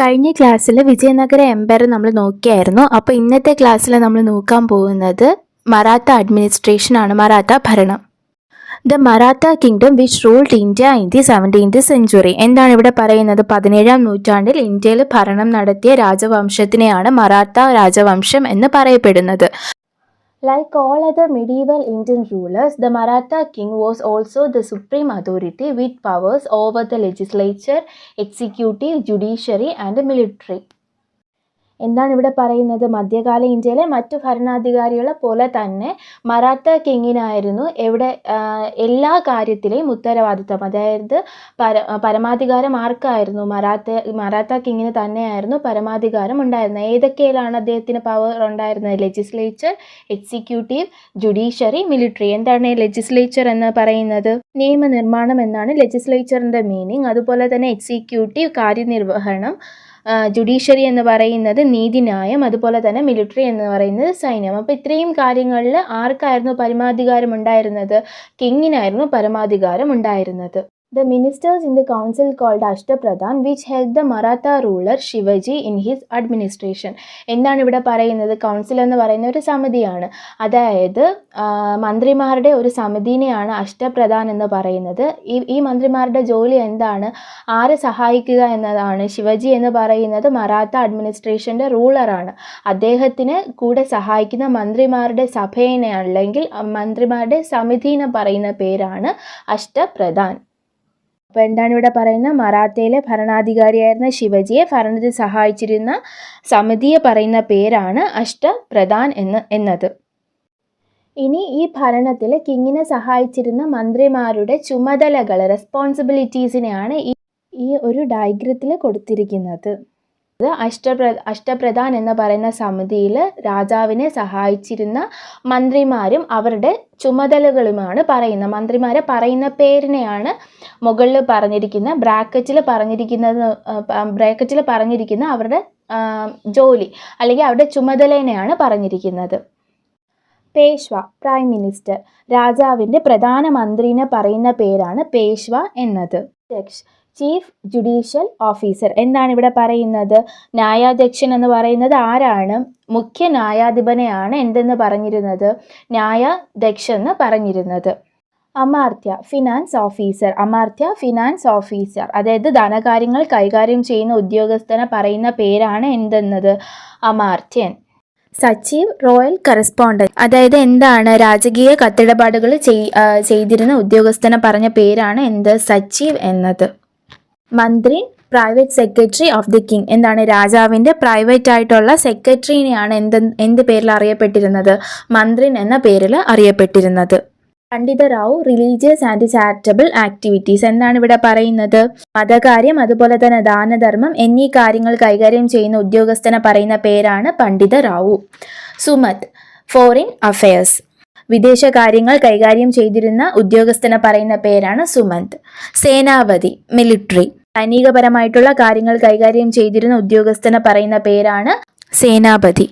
കഴിഞ്ഞ ക്ലാസ്സിൽ വിജയനഗര എംപയർ നമ്മൾ നോക്കിയായിരുന്നു. അപ്പോൾ ഇന്നത്തെ ക്ലാസ്സിൽ നമ്മൾ നോക്കാൻ പോകുന്നത് മറാത്ത അഡ്മിനിസ്ട്രേഷൻ ആണ്, മറാത്ത ഭരണം. The Maratha kingdom which ruled India in the 17th century. എന്താണ് ഇവിടെ പറയുന്നത്? 17ാം നൂറ്റാണ്ടിൽ ഇന്ത്യയിൽ ഭരണം നടത്തിയ രാജവംശത്തിനെയാണ് മറാത്ത രാജവംശം എന്ന് പറയപ്പെടുന്നത്. Like all other medieval Indian rulers, the Maratha king was also the supreme authority with powers over the legislature, executive, judiciary and military. എന്താണ് ഇവിടെ പറയുന്നത്? മധ്യകാല ഇന്ത്യയിലെ മറ്റു ഭരണാധികാരികളെ പോലെ തന്നെ മറാത്ത കിങ്ങിനായിരുന്നു എല്ലാ കാര്യത്തിലെയും ഉത്തരവാദിത്തം. അതായത് പരമാധികാരം ആർക്കായിരുന്നു? മറാത്ത കിങ്ങിന് തന്നെയായിരുന്നു പരമാധികാരം ഉണ്ടായിരുന്നത്. ഏതൊക്കെയിലാണ് അദ്ദേഹത്തിന് പവർ ഉണ്ടായിരുന്നത്? Legislature, executive, judiciary, military. എന്താണ് ലെജിസ്ലേച്ചർ എന്ന് പറയുന്നത്? നിയമനിർമ്മാണം എന്നാണ് ലെജിസ്ലേച്ചറിൻ്റെ മീനിങ്. അതുപോലെ തന്നെ എക്സിക്യൂട്ടീവ് കാര്യനിർവഹണം, ജുഡീഷ്യറി എന്ന് പറയുന്നത് നീതിന്യായം, അതുപോലെ തന്നെ മിലിറ്ററി എന്ന് പറയുന്നത് സൈന്യം. അപ്പോൾ ഇത്രയും കാര്യങ്ങളിൽ ആർക്കായിരുന്നു പരമാധികാരം ഉണ്ടായിരുന്നത്? കിങ്ങിനായിരുന്നു പരമാധികാരം ഉണ്ടായിരുന്നത്. The ministers in the council called Ashtapradhan which helped the Maratha ruler Shivaji in his administration. എന്താണ് ഇവിടെ പറയുന്നത്? കൗൺസിൽ എന്ന് പറയുന്ന ഒരു സമിതിയാണ്. അതായത് മന്ത്രിമാരുടെ ഒരു സമിതിനെയാണ് അഷ്ടപ്രധാൻ എന്ന് പറയുന്നത്. ഈ മന്ത്രിമാരുടെ ജോലി എന്താണ്? ആരെ സഹായിക്കുക എന്നതാണ്. ശിവജി എന്ന് പറയുന്നത് മറാത്ത അഡ്മിനിസ്ട്രേഷൻ്റെ റൂളറാണ്. അദ്ദേഹത്തിന് കൂടെ സഹായിക്കുന്ന മന്ത്രിമാരുടെ സഭയെ അല്ലെങ്കിൽ മന്ത്രിമാരുടെ സമിതി എന്ന് പറയുന്ന പേരാണ് അഷ്ടപ്രധാൻ. അപ്പോൾ എന്താണ് ഇവിടെ പറയുന്നത്? മറാത്തയിലെ ഭരണാധികാരിയായിരുന്ന ശിവജിയെ ഭരണത്തിൽ സഹായിച്ചിരുന്ന സമിതിയെ പറയുന്ന പേരാണ് അഷ്ടപ്രധാൻ എന്നത്. ഇനി ഈ ഭരണത്തിൽ കിങ്ങിനെ സഹായിച്ചിരുന്ന മന്ത്രിമാരുടെ ചുമതലകൾ, റെസ്പോൺസിബിലിറ്റീസിനെയാണ് ഈ ഒരു ഡയഗ്രത്തിൽ കൊടുത്തിരിക്കുന്നത്. അഷ്ടപ്രധാൻ എന്ന് പറയുന്ന സമിതിയിൽ രാജാവിനെ സഹായിച്ചിരുന്ന മന്ത്രിമാരും അവരുടെ ചുമതലകളുമാണ് പറയുന്നത്. മന്ത്രിമാരെ പറയുന്ന പേരിനെയാണ് മുകളിൽ പറഞ്ഞിരിക്കുന്ന ബ്രാക്കറ്റിൽ പറഞ്ഞിരിക്കുന്ന അവരുടെ ജോലി അല്ലെങ്കിൽ അവരുടെ ചുമതലനെയാണ് പറഞ്ഞിരിക്കുന്നത്. Peshwa, prime minister. രാജാവിൻ്റെ പ്രധാന മന്ത്രിനെ പറയുന്ന പേരാണ് പേഷ്വ എന്നത്. Chief judicial officer. എന്താണ് ഇവിടെ പറയുന്നത്? ന്യായാധ്യക്ഷൻ എന്ന് പറയുന്നത് ആരാണ്? മുഖ്യ ന്യായാധിപനെയാണ് എന്തെന്ന് പറഞ്ഞിരുന്നത്? ന്യായാധ്യക്ഷൻ എന്ന് പറഞ്ഞിരുന്നത്. Amatya, finance officer. Amatya, finance officer. അതായത് ധനകാര്യങ്ങൾ കൈകാര്യം ചെയ്യുന്ന ഉദ്യോഗസ്ഥനെ പറയുന്ന പേരാണ് എന്തെന്നത്? അമാർത്യൻ. സച്ചീവ്, റോയൽ കറസ്പോണ്ടന്റ്. അതായത് എന്താണ്? രാജകീയ കത്തിടപാടുകൾ ചെയ്തിരുന്ന ഉദ്യോഗസ്ഥനെ പറഞ്ഞ പേരാണ് എന്ത്? സച്ചീവ് എന്നത്. മന്ത്രി, private secretary of the king. എന്താണ്? രാജാവിൻ്റെ പ്രൈവറ്റ് ആയിട്ടുള്ള സെക്രട്ടറിനെയാണ് എന്ത് പേരിൽ അറിയപ്പെട്ടിരുന്നത്? മന്ത്രിൻ എന്ന പേരിൽ അറിയപ്പെട്ടിരുന്നത്. പണ്ഡിത Rao, religious and charitable activities. എന്താണ് ഇവിടെ പറയുന്നത്? മതകാര്യം, അതുപോലെ തന്നെ ദാനധർമ്മം എന്നീ കാര്യങ്ങൾ കൈകാര്യം ചെയ്യുന്ന ഉദ്യോഗസ്ഥനെ പറയുന്ന പേരാണ് പണ്ഡിത റാവു. Sumant, foreign affairs. വിദേശകാര്യങ്ങൾ കൈകാര്യം ചെയ്തിരുന്ന ഉദ്യോഗസ്ഥനെ പറയുന്ന പേരാണ് സുമന്ത്. സേനാപതി, മിലിറ്ററി. സൈനികപരമായിട്ടുള്ള കാര്യങ്ങൾ കൈകാര്യം ചെയ്തിരുന്ന ഉദ്യോഗസ്ഥനെ പറയുന്ന പേരാണ് സേനാപതി.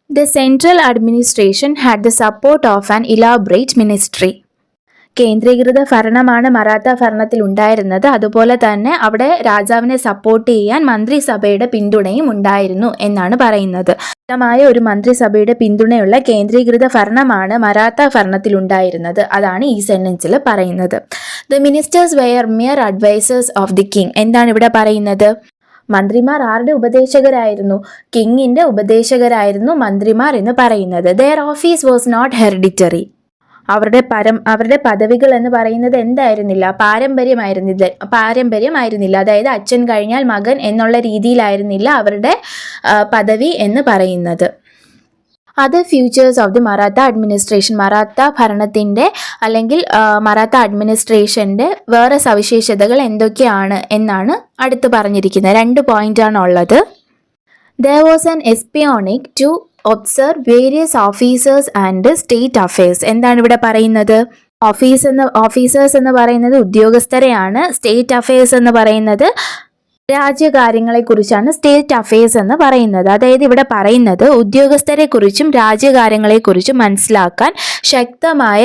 The central administration had the support of an elaborate ministry. കേന്ദ്രീകൃത ഭരണമാണ് മറാത്ത ഭരണത്തിൽ ഉണ്ടായിരുന്നത്. അതുപോലെ തന്നെ അവിടെ രാജാവിനെ സപ്പോർട്ട് ചെയ്യാൻ മന്ത്രിസഭയുടെ പിന്തുണയും ഉണ്ടായിരുന്നു എന്നാണ് പറയുന്നത്. ശക്തമായ ഒരു മന്ത്രിസഭയുടെ പിന്തുണയുള്ള കേന്ദ്രീകൃത ഭരണമാണ് മറാത്ത ഭരണത്തിൽ ഉണ്ടായിരുന്നത്. അതാണ് ഈ സെന്റൻസിൽ പറയുന്നത്. The ministers were mere advisors of the king. എന്താണ് ഇവിടെ പറയുന്നത്? മന്ത്രിമാർ ആരുടെ ഉപദേശകരായിരുന്നു? കിങ്ങിൻ്റെ ഉപദേശകരായിരുന്നു മന്ത്രിമാർ എന്ന് പറയുന്നത്. Their office was not hereditary. അവരുടെ പദവികൾ എന്ന് പറയുന്നത് എന്തായിരുന്നില്ല? പാരമ്പര്യമായിരുന്നില്ല. അതായത് അച്ഛൻ കഴിഞ്ഞാൽ മകൻ എന്നുള്ള രീതിയിലായിരുന്നില്ല അവരുടെ പദവി എന്ന് പറയുന്നത്. Other features of the Maratha administration. Maratha ഭരണത്തിൻ്റെ അല്ലെങ്കിൽ മറാത്ത അഡ്മിനിസ്ട്രേഷൻ്റെ വേറെ സവിശേഷതകൾ എന്തൊക്കെയാണ് എന്നാണ് അടുത്ത് പറഞ്ഞിരിക്കുന്നത്. 2 പോയിന്റാണ് ഉള്ളത്. There was an espionage to observe various officers and state affairs. എന്താണ് ഇവിടെ പറയുന്നത്? ഓഫീസേഴ്സ് എന്ന് പറയുന്നത് ഉദ്യോഗസ്ഥരെയാണ്. സ്റ്റേറ്റ് അഫയേഴ്സ് എന്ന് പറയുന്നത് രാജ്യകാര്യങ്ങളെക്കുറിച്ചാണ് സ്റ്റേറ്റ് അഫയേഴ്സ് എന്ന് പറയുന്നത്. അതായത് ഇവിടെ പറയുന്നത് ഉദ്യോഗസ്ഥരെക്കുറിച്ചും രാജ്യകാര്യങ്ങളെക്കുറിച്ചും മനസ്സിലാക്കാൻ ശക്തമായ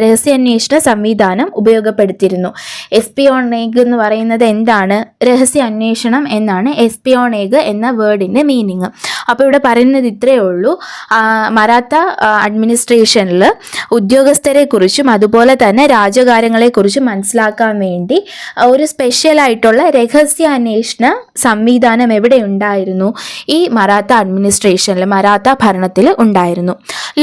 രഹസ്യാന്വേഷണ സംവിധാനം ഉപയോഗപ്പെടുത്തിയിരുന്നു. എസ്പിയോണേഗ് എന്ന് പറയുന്നത് എന്താണ്? രഹസ്യ അന്വേഷണം എന്നാണ് എസ്പിയോണേഗ് എന്ന വേർഡിൻ്റെ മീനിങ്. അപ്പോൾ ഇവിടെ പറയുന്നത് ഇത്രയേ ഉള്ളൂ. മറാത്ത അഡ്മിനിസ്ട്രേഷനിൽ ഉദ്യോഗസ്ഥരെക്കുറിച്ചും അതുപോലെ തന്നെ രാജ്യകാര്യങ്ങളെക്കുറിച്ചും മനസ്സിലാക്കാൻ വേണ്ടി ഒരു സ്പെഷ്യലായിട്ടുള്ള രഹസ്യാന്വേഷണ സംവിധാനം എവിടെ ഉണ്ടായിരുന്നു? ഈ മറാത്ത അഡ്മിനിസ്ട്രേഷനിൽ, മറാത്ത ഭരണത്തിൽ ഉണ്ടായിരുന്നു.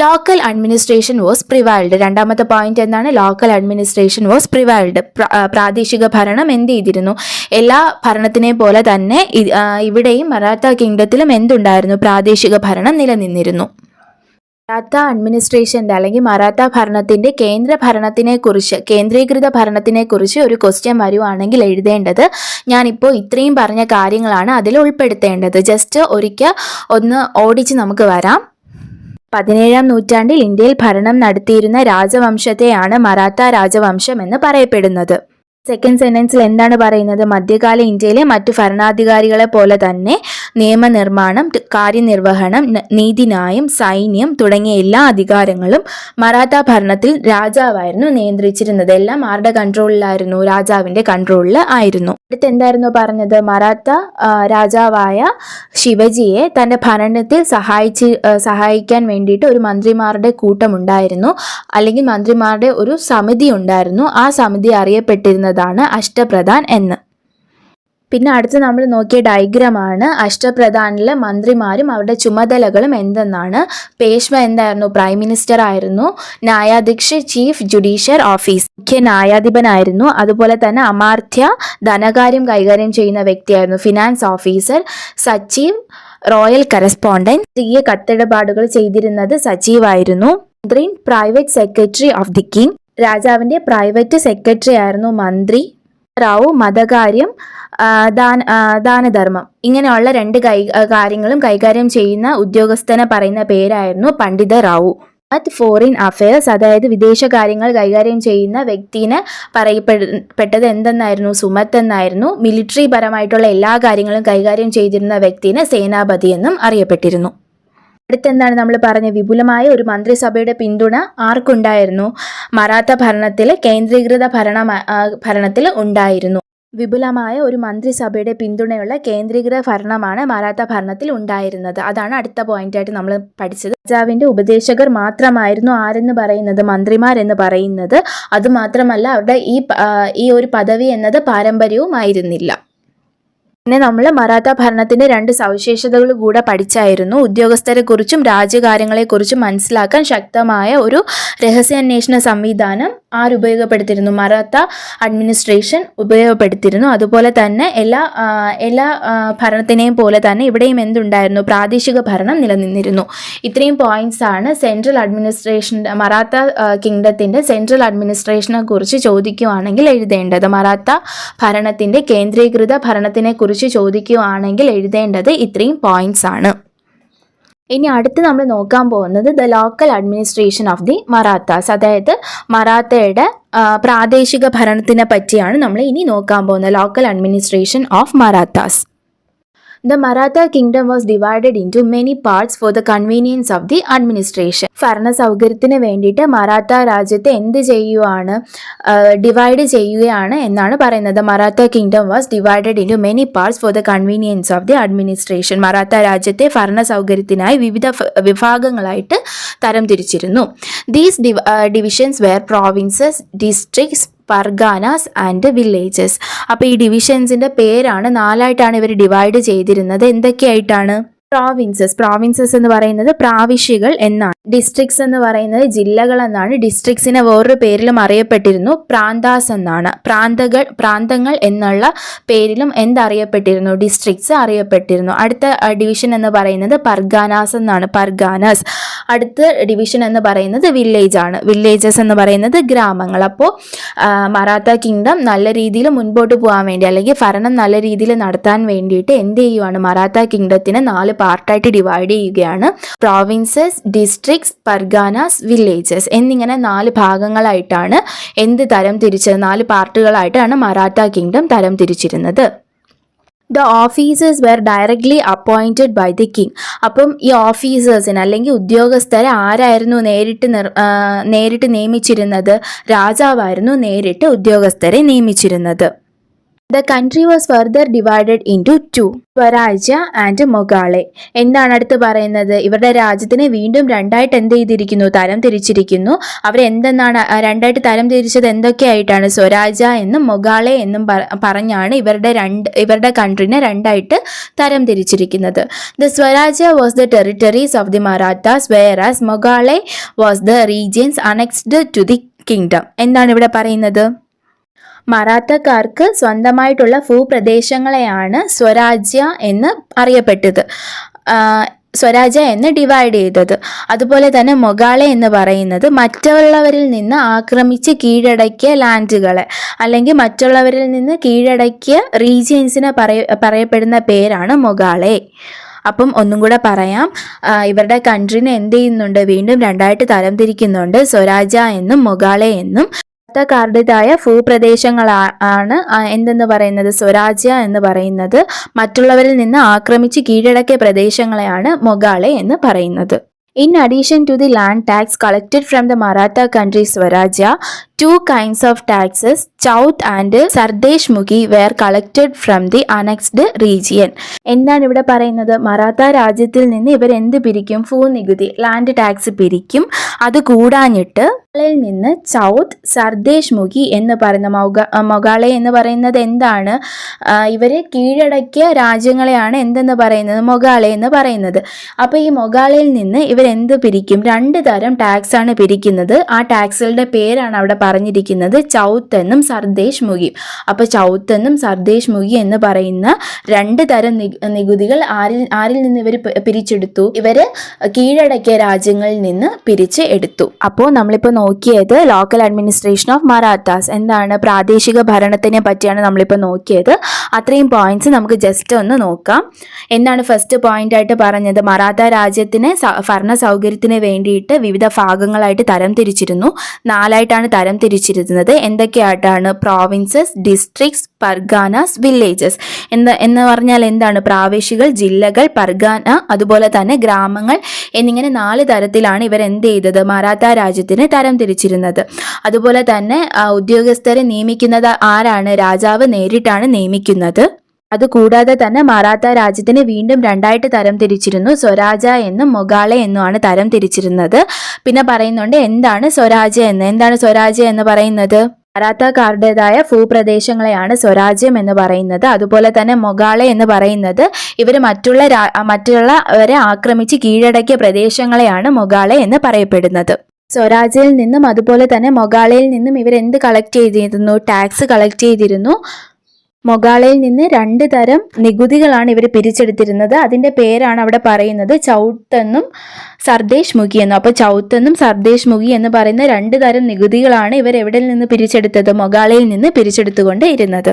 Local administration was prevailed. രണ്ടാമത്തെ പോയിന്റ് എന്താണ്? Local administration was prevailed. പ്രാദേശിക ഭരണം എന്ത് ചെയ്തിരുന്നു? എല്ലാ ഭരണത്തിനെ പോലെ തന്നെ ഇവിടെയും മറാത്ത കിങ്ഡത്തിലും എന്തുണ്ടായിരുന്നു? പ്രാദേശിക ഭരണം നിലനിന്നിരുന്നു. മറാത്ത അഡ്മിനിസ്ട്രേഷൻ്റെ അല്ലെങ്കിൽ മറാത്ത ഭരണത്തിൻ്റെ കേന്ദ്രീകൃത ഭരണത്തിനെക്കുറിച്ച് ഒരു ക്വസ്റ്റ്യൻ വരുവാണെങ്കിൽ എഴുതേണ്ടത്, ഞാനിപ്പോൾ ഇത്രയും പറഞ്ഞ കാര്യങ്ങളാണ് അതിൽ ഉൾപ്പെടുത്തേണ്ടത്. ജസ്റ്റ് ഒരിക്കൽ ഒന്ന് ഓടിച്ച് നമുക്ക് വരാം. 17-ാം നൂറ്റാണ്ടിൽ ഇന്ത്യയിൽ ഭരണം നടത്തിയിരുന്ന രാജവംശത്തെയാണ് മറാത്ത രാജവംശം എന്ന് പറയപ്പെടുന്നത്. സെക്കൻഡ് സെന്റൻസിൽ എന്താണ് പറയുന്നത്? മധ്യകാല ഇന്ത്യയിലെ മറ്റു ഭരണാധികാരികളെ പോലെ തന്നെ നിയമനിർമ്മാണം, കാര്യനിർവഹണം, നീതിന്യായം, സൈന്യം തുടങ്ങിയ എല്ലാ അധികാരങ്ങളും മറാത്ത ഭരണത്തിൽ രാജാവായിരുന്നു നിയന്ത്രിച്ചിരുന്നത്. എല്ലാം ആരുടെ കൺട്രോളിലായിരുന്നു? രാജാവിൻ്റെ കൺട്രോളിൽ ആയിരുന്നു. അടുത്ത് എന്തായിരുന്നു പറഞ്ഞത്? മറാത്ത രാജാവായ ശിവജിയെ തൻ്റെ ഭരണത്തിൽ സഹായിക്കാൻ വേണ്ടിയിട്ട് ഒരു മന്ത്രിമാരുടെ കൂട്ടമുണ്ടായിരുന്നു, അല്ലെങ്കിൽ മന്ത്രിമാരുടെ ഒരു സമിതി ഉണ്ടായിരുന്നു. ആ സമിതി അറിയപ്പെട്ടിരുന്നതാണ് അഷ്ടപ്രധാൻ എന്ന്. പിന്നെ അടുത്ത് നമ്മൾ നോക്കിയ ഡയഗ്രമാണ് അഷ്ടപ്രധാനിൽ മന്ത്രിമാരും അവരുടെ ചുമതലകളും എന്തെന്നാണ്. പേഷ്വ എന്തായിരുന്നു? പ്രൈം മിനിസ്റ്റർ ആയിരുന്നു. ന്യായാധ്യക്ഷ ചീഫ് ജുഡീഷ്യൽ ഓഫീസ്, മുഖ്യ ന്യായാധിപനായിരുന്നു. അതുപോലെ തന്നെ അമാർത്യ ധനകാര്യം കൈകാര്യം ചെയ്യുന്ന വ്യക്തിയായിരുന്നു, ഫിനാൻസ് ഓഫീസർ. സച്ചീവ് റോയൽ കറസ്പോണ്ടന്റ്, കത്തിടപാടുകൾ ചെയ്തിരുന്നത് സച്ചീവായിരുന്നു. മന്ത്രി private secretary of the king, രാജാവിൻ്റെ പ്രൈവറ്റ് സെക്രട്ടറി ആയിരുന്നു മന്ത്രി. റാവു മതകാര്യം, ദാനധർമ്മം, ഇങ്ങനെയുള്ള രണ്ട് കാര്യങ്ങളും കൈകാര്യം ചെയ്യുന്ന ഉദ്യോഗസ്ഥനെ പറയുന്ന പേരായിരുന്നു പണ്ഡിത റാവു. ഫോറിൻ അഫയേഴ്സ്, അതായത് വിദേശകാര്യങ്ങൾ കൈകാര്യം ചെയ്യുന്ന വ്യക്തിനെ പറയപ്പെട്ടത് എന്തെന്നായിരുന്നു? സുമത്ത് എന്നായിരുന്നു. മിലിറ്ററി പരമായിട്ടുള്ള എല്ലാ കാര്യങ്ങളും കൈകാര്യം ചെയ്തിരുന്ന വ്യക്തിനെ സേനാപതി എന്നും അറിയപ്പെട്ടിരുന്നു. അടുത്തെന്താണ് നമ്മൾ പറഞ്ഞ? വിപുലമായ ഒരു മന്ത്രിസഭയുടെ പിന്തുണ ആർക്കുണ്ടായിരുന്നു? മറാത്ത ഭരണത്തിലെ കേന്ദ്രീകൃത ഭരണത്തിൽ ഉണ്ടായിരുന്നു. വിപുലമായ ഒരു മന്ത്രിസഭയുടെ പിന്തുണയുള്ള കേന്ദ്രീകൃത ഭരണമാണ് മറാത്ത ഭരണത്തിൽ ഉണ്ടായിരുന്നത്. അതാണ് അടുത്ത പോയിന്റായിട്ട് നമ്മൾ പഠിച്ചത്. രാജാവിൻ്റെ ഉപദേശകർ മാത്രമായിരുന്നു ആരെന്ന് പറയുന്നത്? മന്ത്രിമാരെന്ന് പറയുന്നത്. അതുമാത്രമല്ല, അവരുടെ ഈ ഒരു പദവി എന്നത് പാരമ്പര്യവുമായിരുന്നില്ല. പിന്നെ നമ്മൾ മറാത്ത ഭരണത്തിൻ്റെ 2 സവിശേഷതകൾ കൂടെ പഠിച്ചായിരുന്നു. ഉദ്യോഗസ്ഥരെക്കുറിച്ചും രാജ്യകാര്യങ്ങളെക്കുറിച്ചും മനസ്സിലാക്കാൻ ശക്തമായ ഒരു രഹസ്യാന്വേഷണ സംവിധാനം ആരുപയോഗപ്പെടുത്തിയിരുന്നു? മറാത്ത അഡ്മിനിസ്ട്രേഷൻ ഉപയോഗപ്പെടുത്തിയിരുന്നു. അതുപോലെ തന്നെ എല്ലാ ഭരണത്തിനെയും പോലെ തന്നെ ഇവിടെയും എന്തുണ്ടായിരുന്നു? പ്രാദേശിക ഭരണം നിലനിന്നിരുന്നു. ഇത്രയും പോയിന്റ്സ് ആണ് സെൻട്രൽ അഡ്മിനിസ്ട്രേഷൻ, മറാത്ത കിങ്ഡത്തിൻ്റെ സെൻട്രൽ അഡ്മിനിസ്ട്രേഷനെ കുറിച്ച് ചോദിക്കുകയാണെങ്കിൽ എഴുതേണ്ടത്. മറാത്ത ഭരണത്തിൻ്റെ കേന്ദ്രീകൃത ഭരണത്തിനെ കുറിച്ച് ചോദിക്കുകയാണെങ്കിൽ എഴുതേണ്ടത് ഇത്രയും പോയിന്റ്സ് ആണ്. ഇനി അടുത്ത് നമ്മൾ നോക്കാൻ പോകുന്നത് the local administration of the Marathas, അതായത് മറാത്തയുടെ പ്രാദേശിക ഭരണത്തിനെ പറ്റിയാണ് നമ്മൾ ഇനി നോക്കാൻ പോകുന്നത്. Local administration of Marathas. The Maratha kingdom was divided into many parts for the convenience of the administration. ഭരണ സൗകര്യത്തിന് വേണ്ടിയിട്ട് മറാത്ത രാജ്യത്തെ എന്ത് ചെയ്യുകയാണ്? ഡിവൈഡ് ചെയ്യുകയാണ് എന്നാണ് പറയുന്നത്. Maratha kingdom was divided into many parts for the convenience of the administration. Maratha രാജ്യത്തെ ഭരണ സൗകര്യത്തിനായി വിവിധ വിഭാഗങ്ങളായിട്ട് തരംതിരിച്ചിരുന്നു. These divisions were provinces, districts, parganas and villages. അപ്പോൾ ഈ ഡിവിഷൻസിൻ്റെ പേരാണ് 4ആയിട്ടാണ് ഇവർ ഡിവൈഡ് ചെയ്തിരുന്നത്. എന്തൊക്കെയായിട്ടാണ്? പ്രോവിൻസസ് എന്ന് പറയുന്നത് പ്രാവിശ്യകൾ എന്നാണ്. ഡിസ്ട്രിക്ട്സ് എന്ന് പറയുന്നത് ജില്ലകൾ എന്നാണ്. ഡിസ്ട്രിക്ട്സിനെ വേറൊരു പേരിലും അറിയപ്പെട്ടിരുന്നു, പ്രാന്താസ് എന്നാണ്. പ്രാന്തങ്ങൾ എന്നുള്ള പേരിലും എന്തറിയപ്പെട്ടിരുന്നു? ഡിസ്ട്രിക്ട്സ് അറിയപ്പെട്ടിരുന്നു. അടുത്ത ഡിവിഷൻ എന്ന് പറയുന്നത് പർഗാനാസ് എന്നാണ്, പർഗാനാസ്. അടുത്ത ഡിവിഷൻ എന്ന് പറയുന്നത് വില്ലേജ് ആണ്. വില്ലേജസ് എന്ന് പറയുന്നത് ഗ്രാമങ്ങൾ. അപ്പോൾ മറാത്ത കിങ്ഡം നല്ല രീതിയിൽ മുൻപോട്ട് പോകാൻ വേണ്ടി, അല്ലെങ്കിൽ ഭരണം നല്ല രീതിയിൽ നടത്താൻ വേണ്ടിയിട്ട് എന്ത് ചെയ്യുവാണ്? മറാത്ത കിങ്ഡത്തിനെ 4 പാർട്ടായിട്ട് ഡിവൈഡ് ചെയ്യുകയാണ്. പ്രോവിൻസസ്, ഡിസ്ട്രിക്ട്സ്, പർഗാനാസ്, വില്ലേജസ് എന്നിങ്ങനെ 4 ഭാഗങ്ങളായിട്ടാണ് എന്ത് തരം തിരിച്ചത്? 4 പാർട്ടുകളായിട്ടാണ് മറാത്ത കിങ്ഡം തരം തിരിച്ചിരുന്നത്. The officers were directly appointed by the king. അപ്പം ഈ ഓഫീസേഴ്സിന് അല്ലെങ്കിൽ ഉദ്യോഗസ്ഥരെ ആരായിരുന്നു നേരിട്ട് നിയമിച്ചിരുന്നത്? രാജാവായിരുന്നു നേരിട്ട് ഉദ്യോഗസ്ഥരെ നിയമിച്ചിരുന്നത്. The country was further divided into two, Swarajya and Mughlai. എന്താണ് അടുത്ത് പറയുന്നത്? ഇവരുടെ രാജ്യത്തിനെ വീണ്ടും രണ്ടായിട്ട് എന്ത് ചെയ്തിരിക്കുന്നു? തരം തിരിച്ചിരിക്കുന്നു. അവരെന്തെന്നാണ് രണ്ടായിട്ട് തരം തിരിച്ചത്? എന്തൊക്കെയായിട്ടാണ്? സ്വരാജ്യ എന്നും മൊഗാളെ എന്നും പറഞ്ഞാണ് ഇവരുടെ കൺട്രീനെ രണ്ടായിട്ട് തരം തിരിച്ചിരിക്കുന്നത്. The Swarajya was the territories of the Marathas, whereas മൊഗാളെ was the regions annexed to the kingdom. എന്താണ് ഇവിടെ പറയുന്നത്? മറാത്തക്കാർക്ക് സ്വന്തമായിട്ടുള്ള ഭൂപ്രദേശങ്ങളെയാണ് സ്വരാജ്യ എന്ന് അറിയപ്പെട്ടത്, സ്വരാജ്യ എന്ന് ഡിവൈഡ് ചെയ്തത്. അതുപോലെ തന്നെ മൊഗാളെ എന്ന് പറയുന്നത് മറ്റുള്ളവരിൽ നിന്ന് ആക്രമിച്ച് കീഴടക്കിയ ലാൻഡുകളെ അല്ലെങ്കിൽ മറ്റുള്ളവരിൽ നിന്ന് കീഴടക്കിയ റീജിയൻസിനെ പറയപ്പെടുന്ന പേരാണ് മൊഗാളെ. അപ്പം ഒന്നും കൂടെ പറയാം, ഇവരുടെ കൺട്രീനെ എന്ത് ചെയ്യുന്നുണ്ട്? വീണ്ടും രണ്ടായിട്ട് തരം തിരിക്കുന്നുണ്ട്, സ്വരാജ്യ എന്നും മൊഗാളെ എന്നും. ക്കാരുടേതായ ഭൂപ്രദേശങ്ങളാണ് എന്തെന്ന് പറയുന്നത്? സ്വരാജ്യ എന്ന് പറയുന്നത്. മറ്റുള്ളവരിൽ നിന്ന് ആക്രമിച്ച് കീഴടക്കിയ പ്രദേശങ്ങളെയാണ് മൊഗാളെ എന്ന് പറയുന്നത്. In addition to the land tax collected from the Maratha country Swarajya, two kinds of taxes, Chauth and Sardeshmukhi, were collected from the annexed region. എന്താണ് ഇവിടെ പറയുന്നത്? മറാത്ത രാജ്യത്തിൽ നിന്ന് ഇവർ എന്ത് പിരിക്കും? ഭൂനികുതി, ലാൻഡ് ടാക്സ് പിരിക്കും. അത് കൂടാഞ്ഞിട്ട് മൊഗാളയിൽ നിന്ന് ചൗത്ത്, സർദേശ്-മുഖി എന്ന് പറയുന്ന മൊഗാളെ എന്ന് പറയുന്നത് എന്താണ്? ഇവരെ കീഴടക്കിയ രാജ്യങ്ങളെയാണ് എന്തെന്ന് പറയുന്നത്? മൊഗാളെ എന്ന് പറയുന്നത്. അപ്പോൾ ഈ മൊഗാളയിൽ നിന്ന് ഇവരെന്ത് പിരിക്കും? രണ്ട് തരം ടാക്സ് ആണ് പിരിക്കുന്നത്. ആ ടാക്സുകളുടെ പേരാണ് അവിടെ പറഞ്ഞിരിക്കുന്നത്, ചൗത്ത് എന്നും സർദേശ്-മുഖി. അപ്പോൾ ചൗത്ത് എന്നും സർദേശ്-മുഖി എന്ന് പറയുന്ന രണ്ട് തരം നികുതികൾ ആരിൽ നിന്ന് ഇവർ പിരിച്ചെടുത്തു? ഇവര് കീഴടക്കിയ രാജ്യങ്ങളിൽ നിന്ന് പിരിച്ച് എടുത്തു. അപ്പോൾ നമ്മളിപ്പോൾ നോക്കിയത് ലോക്കൽ അഡ്മിനിസ്ട്രേഷൻ ഓഫ് മറാത്താസ്, എന്താണ്? പ്രാദേശിക ഭരണത്തിനെ പറ്റിയാണ് നമ്മളിപ്പോൾ നോക്കിയത്. അത്രയും പോയിന്റ്സ് നമുക്ക് ജസ്റ്റ് ഒന്ന് നോക്കാം. എന്താണ് ഫസ്റ്റ് പോയിന്റ് ആയിട്ട് പറഞ്ഞത്? മറാത്ത രാജ്യത്തിന് ഭരണ സൗകര്യത്തിന് വേണ്ടിയിട്ട് വിവിധ ഭാഗങ്ങളായിട്ട് തരം തിരിച്ചിരുന്നു. 4ആയിട്ടാണ് തരം തിരിച്ചിരുന്നത്. എന്തൊക്കെയായിട്ടാണ്? Provinces, districts, parganas, villages. എന്ന് പറഞ്ഞാൽ എന്താണ്? പ്രാദേശികൾ, ജില്ലകൾ, പർഗാന, അതുപോലെ തന്നെ ഗ്രാമങ്ങൾ എന്നിങ്ങനെ 4 തരത്തിലാണ് ഇവർ എന്ത് ചെയ്തത്? മറാത്ത രാജ്യത്തിന് തരം തിരിച്ചിരുന്നത്. അതുപോലെ തന്നെ ഉദ്യോഗസ്ഥരെ നിയമിക്കുന്നത് ആരാണ്? രാജാവ് നേരിട്ടാണ് നിയമിക്കുന്നത്. അതുകൂടാതെ തന്നെ മറാത്ത രാജ്യത്തിന് വീണ്ടും രണ്ടായിട്ട് തരം തിരിച്ചിരുന്നു. സ്വരാജ്യ എന്നും മൊഗാളെ എന്നുമാണ് തരം തിരിച്ചിരുന്നത്. പിന്നെ പറയുന്നുണ്ട് എന്താണ് സ്വരാജ്യ എന്ന്. എന്താണ് സ്വരാജ്യ എന്ന് പറയുന്നത്? മറാത്തക്കാരുടേതായ ഭൂപ്രദേശങ്ങളെയാണ് സ്വരാജ്യം എന്ന് പറയുന്നത്. അതുപോലെ തന്നെ മൊഗാളെ എന്ന് പറയുന്നത് ഇവർ മറ്റുള്ളവരെ ആക്രമിച്ച് കീഴടക്കിയ പ്രദേശങ്ങളെയാണ് മൊഗാളെ എന്ന് പറയപ്പെടുന്നത്. സ്വരാജ്യയിൽ നിന്നും അതുപോലെ തന്നെ മൊഗാളയിൽ നിന്നും ഇവരെന്ത് കളക്ട് ചെയ്തിരുന്നു? ടാക്സ് കളക്ട് ചെയ്തിരുന്നു. മൊഗാളയിൽ നിന്ന് 2 തരം നികുതികളാണ് ഇവർ പിരിച്ചെടുത്തിരുന്നത്. അതിൻ്റെ പേരാണ് അവിടെ പറയുന്നത് ചൗത്ത് എന്നും സർദേശ്-മുഖി എന്നും. അപ്പോൾ ചൗത്ത് എന്നും സർദേശ്-മുഖി എന്ന് പറയുന്ന 2 തരം നികുതികളാണ് ഇവർ എവിടെ നിന്ന് പിരിച്ചെടുത്തത്? മൊഗാളയിൽ നിന്ന് പിരിച്ചെടുത്തുകൊണ്ട് ഇരുന്നത്.